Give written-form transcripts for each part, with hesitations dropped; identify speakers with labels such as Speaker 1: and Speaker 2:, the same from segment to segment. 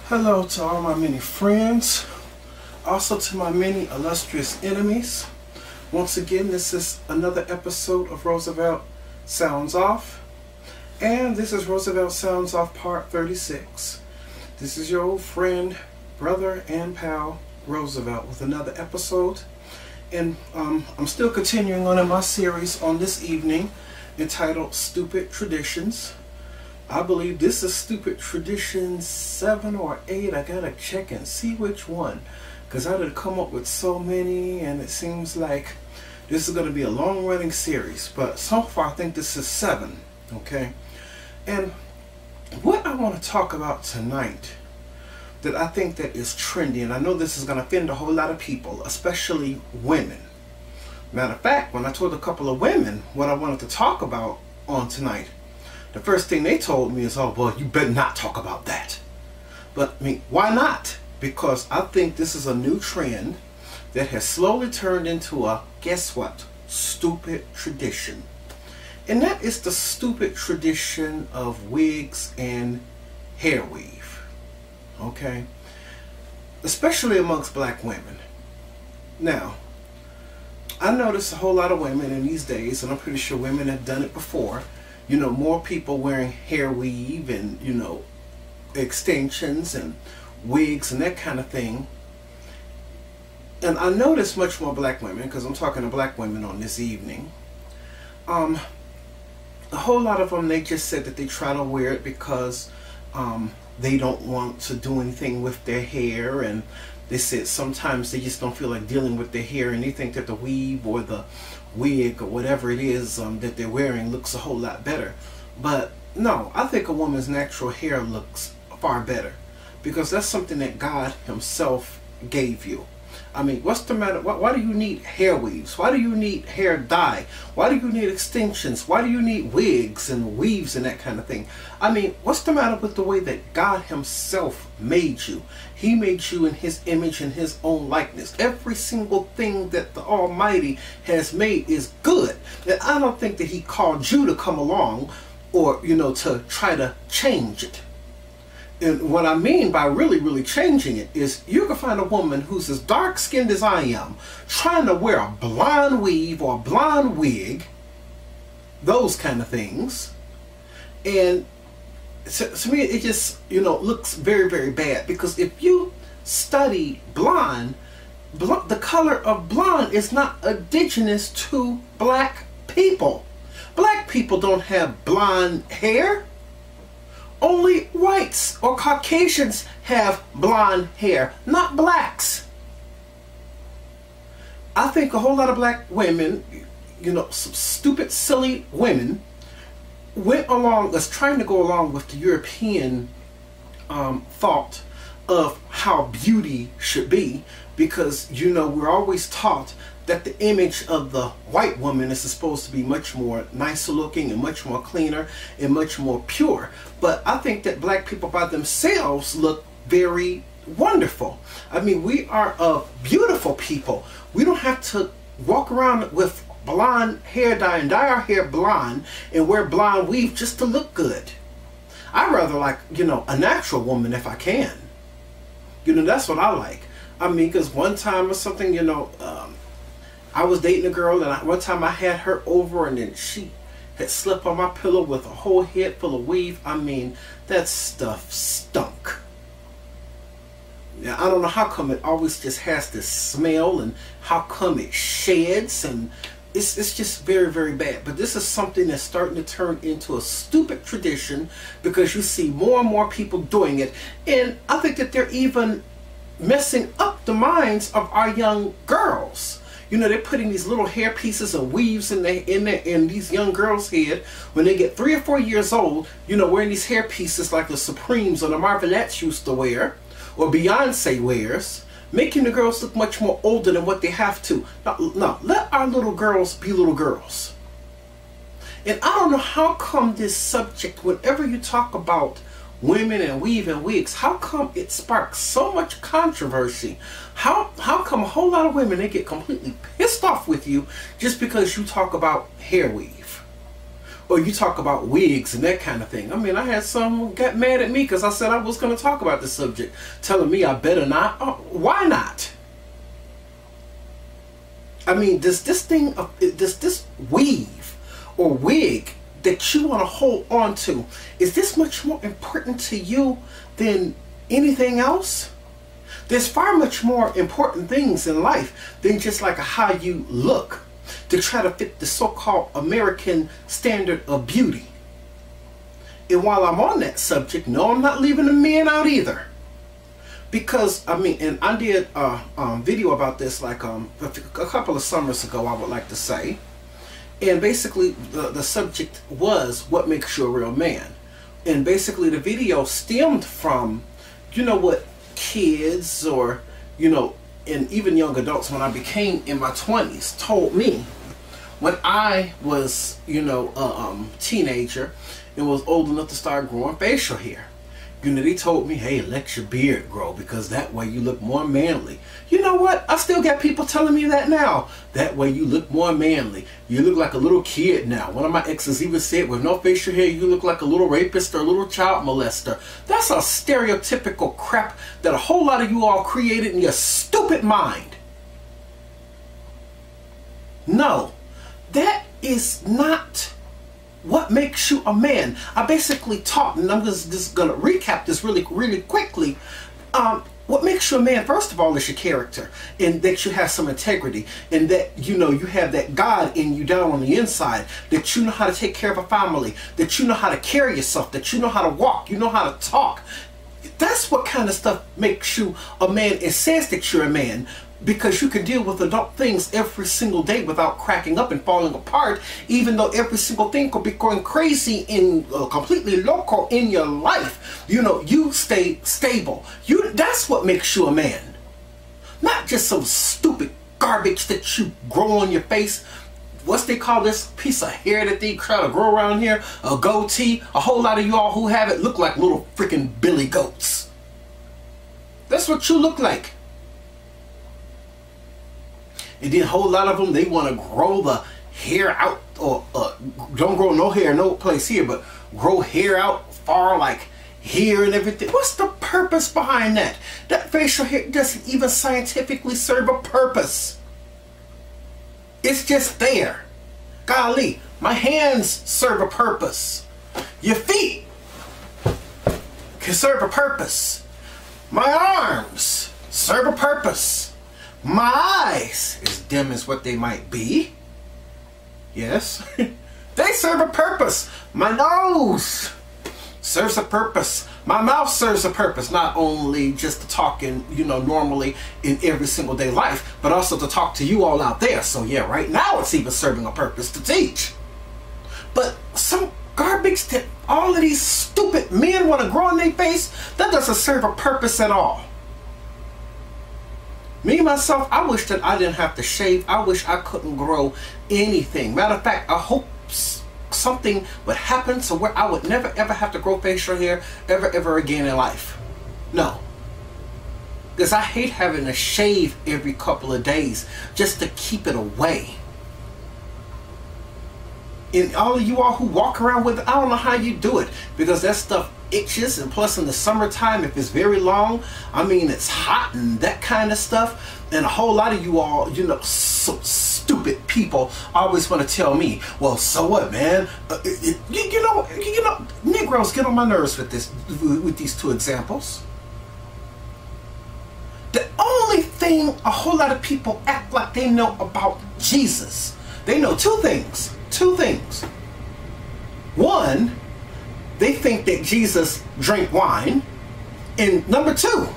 Speaker 1: Hello to all my many friends, also to my many illustrious enemies. Once again, this is another episode of Roosevelt Sounds Off, and this is Roosevelt Sounds Off Part 36. This is your old friend, brother, and pal, Roosevelt, with another episode. And I'm still continuing on in my series on this evening entitled Stupid Traditions. I believe this is Stupid Tradition 7 or 8. I gotta check and see which one, because I did come up with so many and it seems like this is going to be a long running series, but so far I think this is 7. Okay, and what I want to talk about tonight that I think that is trendy, and I know this is going to offend a whole lot of people, especially women. Matter of fact, when I told a couple of women what I wanted to talk about on tonight, the first thing they told me is, oh, well, you better not talk about that. But, I mean, why not? Because I think this is a new trend that has slowly turned into a, guess what, stupid tradition. And that is the stupid tradition of wigs and hair weave. Okay? Especially amongst black women. Now, I notice a whole lot of women in these days, and I'm pretty sure women have done it before, you know, more people wearing hair weave and, you know, extensions and wigs and that kind of thing. And I notice much more black women, because I'm talking to black women on this evening. A whole lot of them, they just said that they try to wear it because they don't want to do anything with their hair, and they said sometimes they just don't feel like dealing with their hair, and they think that the weave or the wig or whatever it is that they're wearing looks a whole lot better. But no, I think a woman's natural hair looks far better, because that's something that God himself gave you. I mean, what's the matter? Why do you need hair weaves? Why do you need hair dye? Why do you need extensions? Why do you need wigs and weaves and that kind of thing? I mean, what's the matter with the way that God himself made you? He made you in his image and his own likeness. Every single thing that the Almighty has made is good. And I don't think that he called you to come along or, you know, to try to change it. And what I mean by really changing it is, you can find a woman who's as dark skinned as I am trying to wear a blonde weave or a blonde wig, those kind of things, and to me it just, you know, looks very bad. Because if you study blonde, the color of blonde is not indigenous to black people. Black people don't have blonde hair. Only whites or Caucasians have blonde hair, not blacks. I think a whole lot of black women, you know, some stupid, silly women, went along, was trying to go along with the European thought of how beauty should be, because, you know, we're always taught that the image of the white woman is supposed to be much more nicer looking and much more cleaner and much more pure. But I think that black people by themselves look very wonderful. I mean, we are a beautiful people. We don't have to walk around with blonde hair dye and dye our hair blonde and wear blonde weave just to look good. I rather like, you know, a natural woman if I can. You know, that's what I like. I mean, because one time or something, you know, I was dating a girl, and one time I had her over, and then she had slept on my pillow with a whole head full of weave. I mean, that stuff stunk. Now, I don't know how come it always just has this smell, and how come it sheds, and it's just very bad. But this is something that's starting to turn into a stupid tradition, because you see more and more people doing it, and I think that they're even messing up the minds of our young girls. You know, they're putting these little hair pieces and weaves in these young girls' head when they get 3 or 4 years old, you know, wearing these hair pieces like the Supremes or the Marvelettes used to wear, or Beyonce wears, making the girls look much more older than what they have to. Now, let our little girls be little girls. And I don't know how come this subject, whenever you talk about women and weave and wigs, how come it sparks so much controversy? How come a whole lot of women, they get completely pissed off with you just because you talk about hair weave? Or you talk about wigs and that kind of thing. I mean, I had some who got mad at me because I said I was going to talk about this subject, telling me I better not. Oh, why not? I mean, does this weave or wig that you want to hold on to, is this much more important to you than anything else? There's far much more important things in life than just like how you look to try to fit the so-called American standard of beauty. And while I'm on that subject, no, I'm not leaving the men out either. Because, I mean, and I did a video about this like a couple of summers ago, I would like to say. And basically, the subject was, what makes you a real man? And basically, the video stemmed from, you know, what kids or, you know, and even young adults when I became in my 20s told me when I was, you know, a teenager and was old enough to start growing facial hair. You know, they told me, hey, let your beard grow because that way you look more manly. You know what? I still got people telling me that now. That way you look more manly. You look like a little kid now. One of my exes even said, with no facial hair, you look like a little rapist or a little child molester. That's a stereotypical crap that a whole lot of you all created in your stupid mind. No, that is not what makes you a man. I basically taught, and I'm just going to recap this really quickly. What makes you a man, first of all, is your character, and that you have some integrity, and that, you know, you have that God in you down on the inside, that you know how to take care of a family, that you know how to carry yourself, that you know how to walk, you know how to talk. That's what kind of stuff makes you a man and says that you're a man. Because you can deal with adult things every single day without cracking up and falling apart, even though every single thing could be going crazy and completely loco in your life. You know, you stay stable. That's what makes you a man. Not just some stupid garbage that you grow on your face. What's they call this piece of hair that they try to grow around here? A goatee. A whole lot of y'all who have it look like little freaking billy goats. That's what you look like. And then a whole lot of them, they want to grow the hair out, or don't grow no hair no place here, but grow hair out far like here and everything. What's the purpose behind that? That facial hair doesn't even scientifically serve a purpose. It's just there. Golly, my hands serve a purpose. Your feet can serve a purpose. My arms serve a purpose. My eyes, as dim as what they might be, yes, they serve a purpose. My nose serves a purpose. My mouth serves a purpose, not only just to talk in, you know, normally in every single day life, but also to talk to you all out there. So yeah, right now it's even serving a purpose to teach. But some garbage that all of these stupid men want to grow on their face, that doesn't serve a purpose at all. Me, myself, I wish that I didn't have to shave. I wish I couldn't grow anything. Matter of fact, I hope something would happen to where I would never ever have to grow facial hair ever again in life. No. Because I hate having to shave every couple of days just to keep it away. And all of you all who walk around with it, I don't know how you do it, because that stuff itches, and plus in the summertime, if it's very long, I mean, it's hot and that kind of stuff. And a whole lot of you all, you know, so stupid people always want to tell me, well, so what, man? You know, Negroes get on my nerves with this, with these two examples. The only thing a whole lot of people act like they know about Jesus, they know two things. Two things. One, they think that Jesus drank wine. And number two,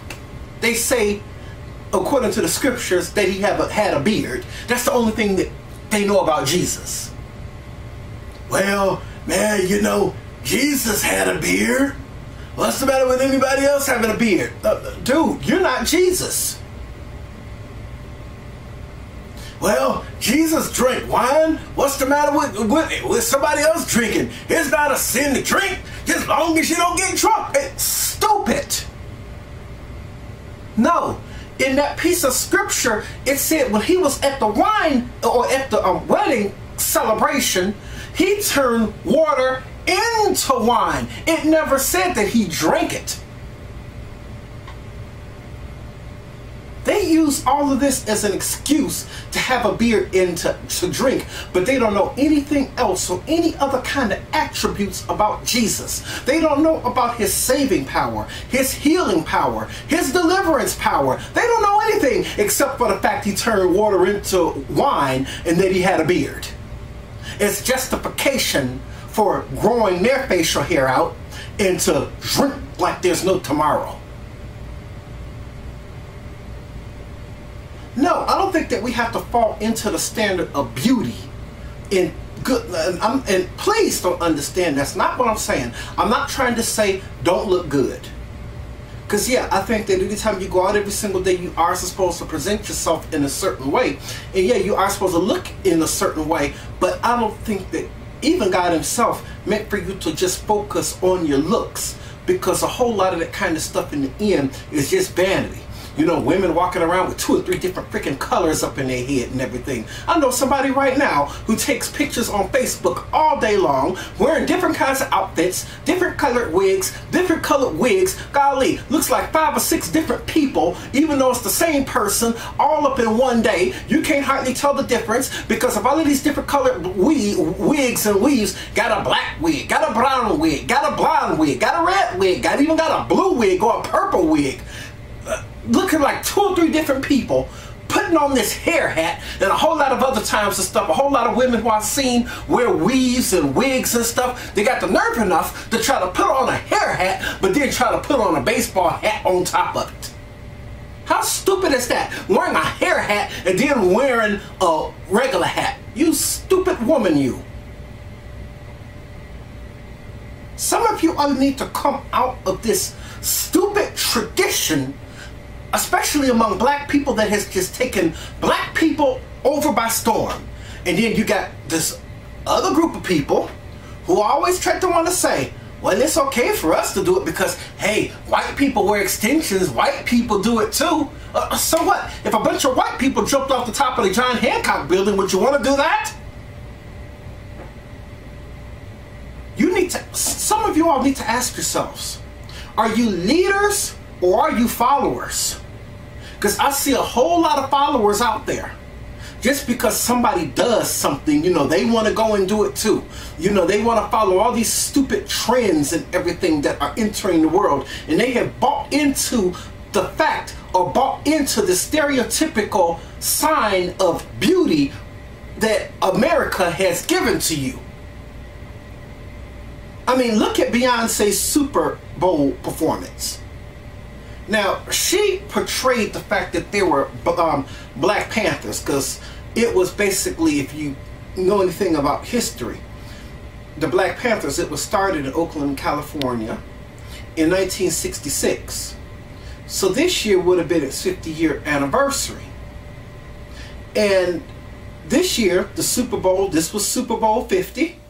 Speaker 1: they say, according to the scriptures, that he had a beard. That's the only thing that they know about Jesus. Well, man, you know, Jesus had a beard. What's the matter with anybody else having a beard? Dude, you're not Jesus. Well, Jesus drank wine. What's the matter with somebody else drinking? It's not a sin to drink, just as long as you don't get drunk. It's stupid. No. In that piece of scripture, it said when he was at the wine, or at the wedding celebration, He turned water into wine. It never said that he drank it. They use all of this as an excuse to have a beer and to drink, but they don't know anything else or any other kind of attributes about Jesus. They don't know about his saving power, his healing power, his deliverance power. They don't know anything except for the fact he turned water into wine and that he had a beard. It's justification for growing their facial hair out and to drink like there's no tomorrow. No, I don't think that we have to fall into the standard of beauty in good. And please don't understand, that's not what I'm saying. I'm not trying to say don't look good. Because yeah, I think that anytime you go out every single day, you are supposed to present yourself in a certain way. And yeah, you are supposed to look in a certain way. But I don't think that even God himself meant for you to just focus on your looks. Because a whole lot of that kind of stuff in the end is just vanity. You know, women walking around with 2 or 3 different freaking colors up in their head and everything. I know somebody right now who takes pictures on Facebook all day long, wearing different kinds of outfits, different colored wigs. Golly, looks like 5 or 6 different people, even though it's the same person, all up in one day. You can't hardly tell the difference because of all of these different colored wigs and weaves. Got a black wig, got a brown wig, got a blonde wig, got a red wig, even got a blue wig or a purple wig. Looking like 2 or 3 different people putting on this hair hat, and a whole lot of other times and stuff. A whole lot of women who I've seen wear weaves and wigs and stuff. They got the nerve enough to try to put on a hair hat, but then try to put on a baseball hat on top of it. How stupid is that? Wearing a hair hat and then wearing a regular hat. You stupid woman, you. Some of you all need to come out of this stupid tradition, especially among black people, that has just taken black people over by storm. And then you got this other group of people who always try to want to say, well, it's okay for us to do it because, hey, white people wear extensions, white people do it too. So what? If a bunch of white people jumped off the top of the John Hancock building, would you want to do that? You need to, some of you all need to ask yourselves, are you leaders or are you followers? Because I see a whole lot of followers out there. Just because somebody does something, you know, they want to go and do it too. You know, they want to follow all these stupid trends and everything that are entering the world. And they have bought into the fact or bought into the stereotypical sign of beauty that America has given to you. I mean, look at Beyonce's Super Bowl performance. Now, she portrayed the fact that there were Black Panthers, because it was basically, if you know anything about history, the Black Panthers, it was started in Oakland, California in 1966. So this year would have been its 50-year anniversary. And this year, the Super Bowl, this was Super Bowl 50.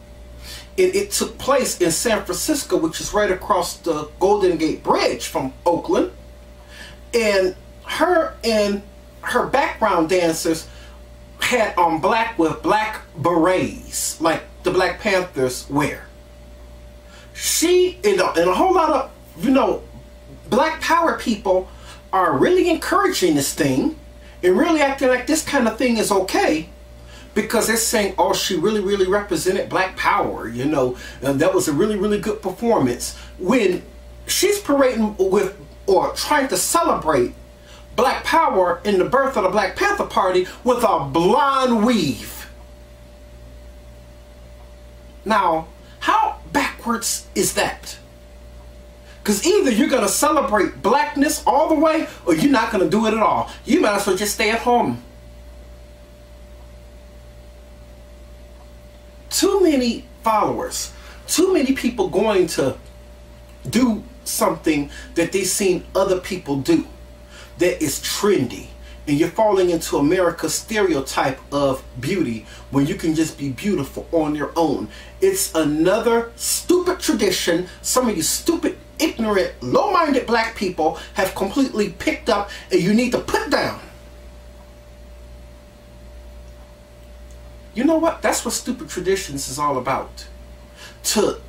Speaker 1: It took place in San Francisco, which is right across the Golden Gate Bridge from Oakland. And her background dancers had on black with black berets, like the Black Panthers wear. She, and a whole lot of, you know, Black Power people are really encouraging this thing and really acting like this kind of thing is okay. Because they're saying, oh, she really represented Black Power, you know, and that was a really good performance. When she's parading with, or trying to celebrate Black Power in the birth of the Black Panther Party with a blonde weave. Now, how backwards is that? Because either you're going to celebrate blackness all the way, or you're not going to do it at all. You might as well just stay at home. Too many followers, too many people going to do something that they've seen other people do that is trendy, and you're falling into America's stereotype of beauty when you can just be beautiful on your own. It's another stupid tradition some of you stupid, ignorant, low-minded black people have completely picked up, and you need to put down. You know what? That's what Stupid Traditions is all about. To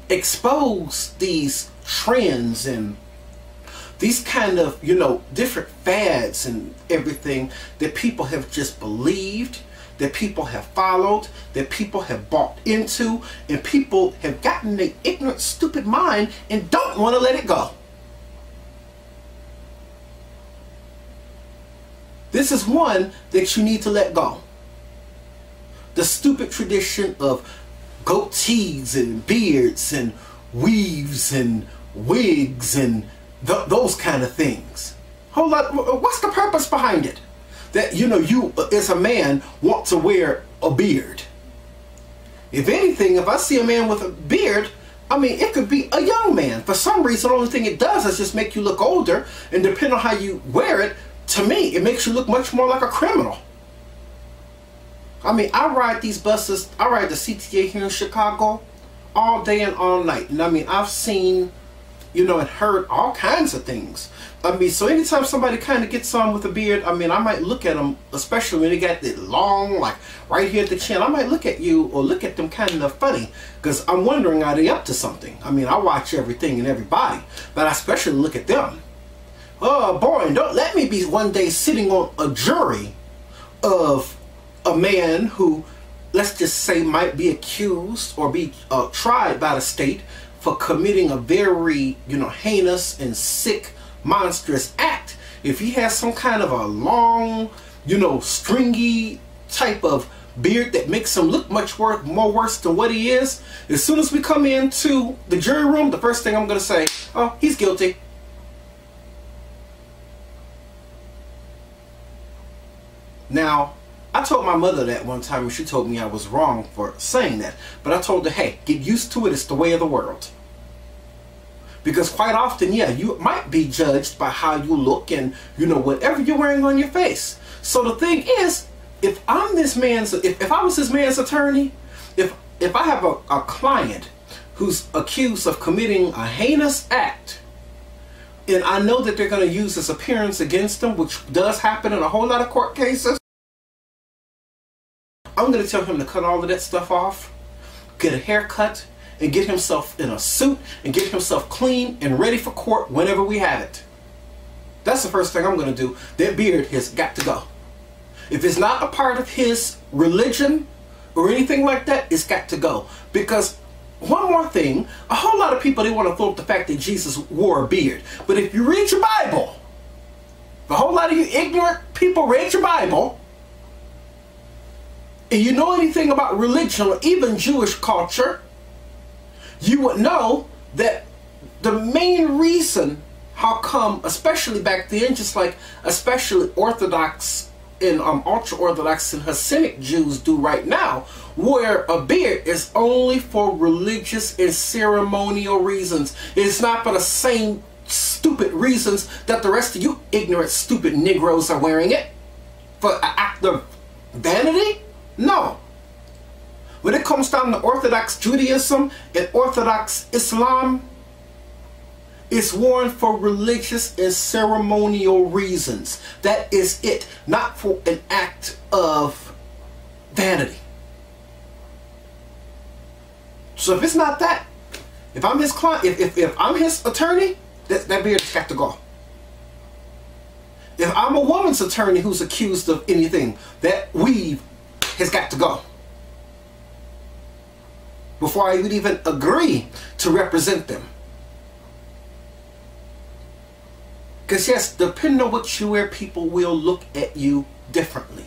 Speaker 1: expose these trends and these kind of, you know, different fads and everything that people have just believed, that people have followed, that people have bought into, and people have gotten their ignorant, stupid mind and don't want to let it go. This is one that you need to let go. The stupid tradition of goatees and beards and weaves and wigs and those kind of things. Hold on, what's the purpose behind it? That, you know, you as a man want to wear a beard. If anything, if I see a man with a beard, I mean, it could be a young man. For some reason, the only thing it does is just make you look older, and depending on how you wear it, to me, it makes you look much more like a criminal. I mean, I ride these buses, I ride the CTA here in Chicago all day and all night. And I mean, I've seen, you know, and heard all kinds of things. I mean, so anytime somebody kind of gets on with a beard, I mean, I might look at them, especially when they got it long, like right here at the chin. I might look at you or look at them kind of funny, because I'm wondering, are they up to something? I mean, I watch everything and everybody, but I especially look at them. Oh boy, don't let me be one day sitting on a jury of a man who, let's just say, might be accused or be tried by the state for committing a very, you know, heinous and sick, monstrous act. If he has some kind of a long, you know, stringy type of beard that makes him look much more worse than what he is, as soon as we come into the jury room, the first thing I'm going to say, oh, he's guilty. Now, I told my mother that one time, and she told me I was wrong for saying that. But I told her, hey, get used to it. It's the way of the world. Because quite often, yeah, you might be judged by how you look and, you know, whatever you're wearing on your face. So the thing is, if I'm this man's, if I was this man's attorney, if I have a client who's accused of committing a heinous act, and I know that they're going to use his appearance against them, which does happen in a whole lot of court cases, I'm going to tell him to cut all of that stuff off, get a haircut, and get himself in a suit, and get himself clean and ready for court whenever we have it. That's the first thing I'm going to do. That beard has got to go. If it's not a part of his religion or anything like that, it's got to go. Because one more thing, a whole lot of people, they want to throw up the fact that Jesus wore a beard. But if you read your Bible, a whole lot of you ignorant people read your Bible, and you know anything about religion or even Jewish culture, you would know that the main reason how come, especially back then, just like especially Orthodox and ultra-Orthodox and Hasidic Jews do right now, wear a beard is only for religious and ceremonial reasons. It's not for the same stupid reasons that the rest of you ignorant, stupid Negroes are wearing it. For an act of vanity? No. When it comes down to Orthodox Judaism and Orthodox Islam, it's worn for religious and ceremonial reasons. That is it. Not for an act of vanity. So if it's not that, if I'm his client, if I'm his attorney, that beard's got to go. If I'm a woman's attorney who's accused of anything, that weave has got to go. Before I would even agree to represent them. Because yes, depending on what you wear, people will look at you differently.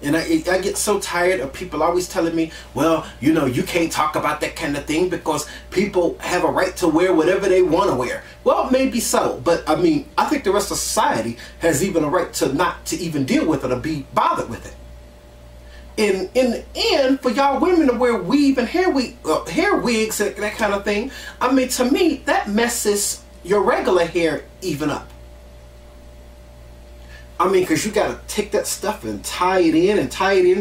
Speaker 1: And I get so tired of people always telling me, well, you know, you can't talk about that kind of thing because people have a right to wear whatever they want to wear. Well, maybe so. But I mean, I think the rest of society has even a right to not to even deal with it or be bothered with it. In the end, for y'all women to wear weave and hair wigs and that kind of thing, I mean, to me, that messes your regular hair even up. I mean, because you got to take that stuff and tie it in tightly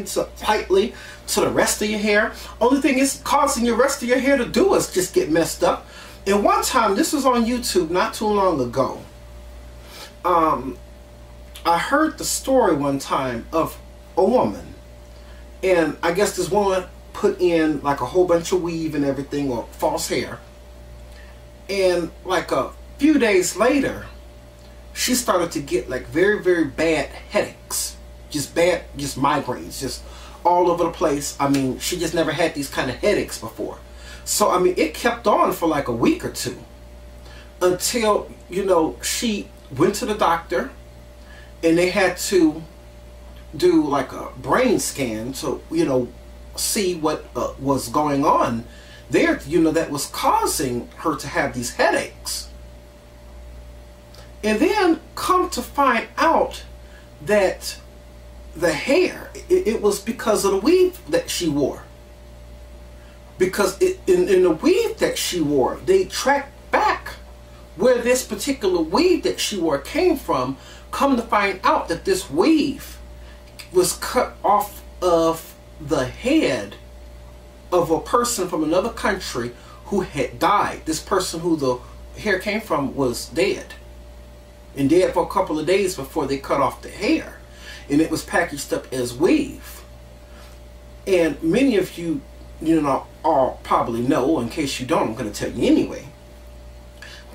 Speaker 1: to the rest of your hair. Only thing it's causing your rest of your hair to do is just get messed up. And one time, this was on YouTube not too long ago. I heard the story one time of a woman And I guess this woman put in like a whole bunch of weave and everything, or false hair. And like a few days later, she started to get like very, very bad headaches. Just migraines, just all over the place. I mean, she just never had these kind of headaches before. So, I mean, it kept on for like a week or two until, you know, she went to the doctor and they had to do like a brain scan to, you know, see what was going on there, you know, that was causing her to have these headaches. And then come to find out that the hair, it was because of the weave that she wore. Because in the weave that she wore, they tracked back where this particular weave that she wore came from. Come to find out that this weave was cut off of the head of a person from another country who had died. This person who the hair came from was dead. And dead for a couple of days before they cut off the hair. And it was packaged up as weave. And many of you, you know, all probably know, in case you don't, I'm going to tell you anyway.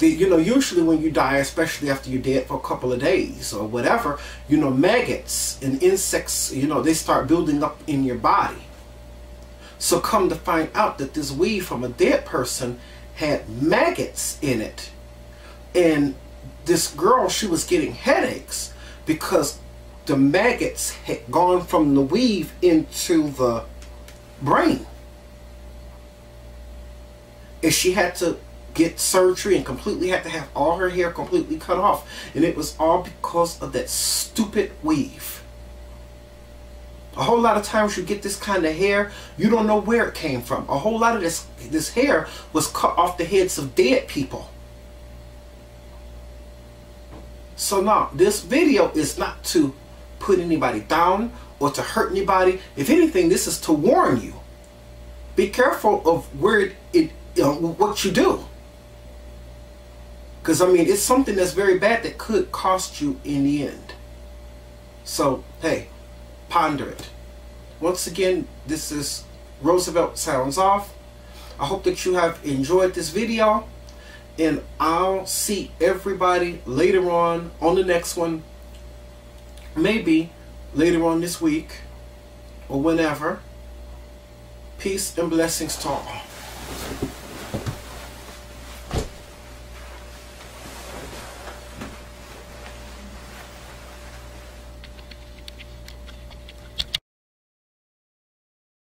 Speaker 1: That, you know, usually when you die, especially after you're dead for a couple of days or whatever, you know, maggots and insects, you know, they start building up in your body. So come to find out that this weave from a dead person had maggots in it. And this girl, she was getting headaches because the maggots had gone from the weave into the brain. And she had to get surgery and completely had to have all her hair completely cut off. And it was all because of that stupid weave. A whole lot of times you get this kind of hair, you don't know where it came from. A whole lot of this hair was cut off the heads of dead people. So now, this video is not to put anybody down or to hurt anybody. If anything, this is to warn you. Be careful of where what you do. Because, I mean, it's something that's very bad that could cost you in the end. So, hey, ponder it. Once again, this is Roosevelt Sounds Off. I hope that you have enjoyed this video. And I'll see everybody later on the next one. Maybe later on this week or whenever. Peace and blessings to all.